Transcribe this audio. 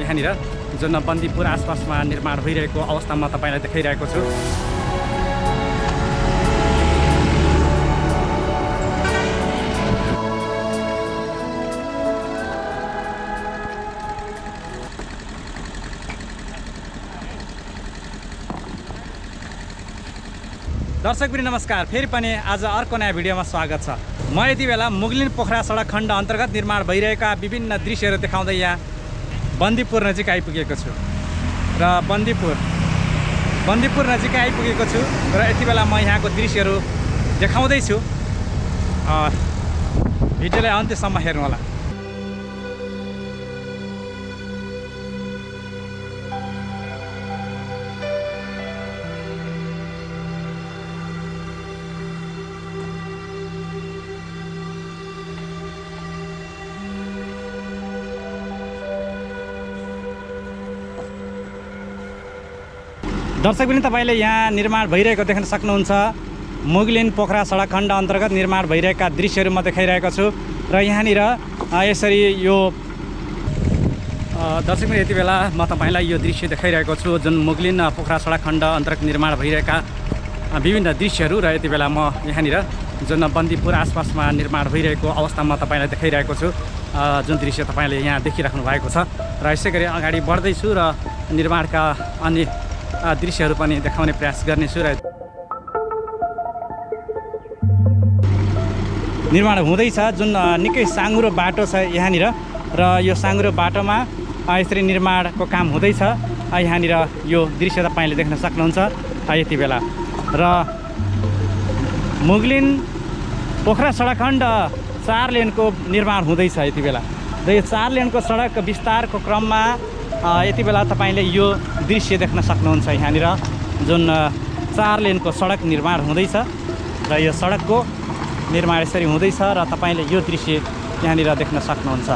यहाँनिर जुन बन्दीपुर आसपासमा निर्माण भइरहेको अवस्थामा तपाईलाई देखाइरहेको छु। दर्शकवृन्द नमस्कार, फेरि पनि आज अर्को नयाँ भिडियोमा स्वागत छ। म यति बेला मुगलिन पोखरा सडक खण्ड अन्तर्गत निर्माण भइरहेका विभिन्न दृश्यहरू देखाउँदै यहाँ बन्दीपुर नजिक आइपुगेको छु र बन्दीपुर नजिक आइपुगेको छु र यति बेला म यहाँको दृश्यहरू देखाउँदैछु। भिडियोलाई अन्त्यसम्म हेर्नु होला। दर्शकवृन्द तपाईले यहाँ निर्माण भइरहेको देख्न सक्नुहुन्छ। मुगलिन पोखरा सडक खण्ड अन्तर्गत निर्माण भइरहेका दृश्यहरू म देखाइरहेको छु र यहाँनिर यसरी यो दर्शकवृन्द यति बेला म तपाईलाई यो दृश्य देखाइरहेको छु जुन मुगलिन पोखरा सडक खण्ड अन्तर्गत निर्माण भइरहेका विभिन्न दृश्यहरू र यति बेला म यहाँनिर जुन बन्दीपुर आसपासमा निर्माण भइरहेको अवस्थामा तपाईलाई देखाइरहेको छु। जुन दृश्य तपाईले यहाँ देखिराख्नु भएको छ र यसै गरी अगाडि बढ्दैछु र निर्माणका अन्य दृश्यहरू पनि देखाउने प्रयास गर्नेछु। र निर्माण हुँदैछ जुन निकै साँघुरो बाटो छ यहाँनिर र यो साँघुरो बाटोमा यसरी निर्माणको काम हुँदैछ। यहाँनिर यो दृश्य तपाईले देख्न सक्नुहुन्छ यति बेला। र मुगलिन पोखरा सडक खण्ड 4 लेनको निर्माण हुँदैछ यति बेला र यो 4 लेनको सडक विस्तारको क्रममा यति बेला तपाईले यो दृश्य देख्न सक्नुहुन्छ। यहाँनिर जुन 4 लेनको सडक निर्माण हुँदैछ र यो सडकको निर्माण यसरी हुँदैछ र तपाईले यो दृश्य यहाँनिर देख्न सक्नुहुन्छ।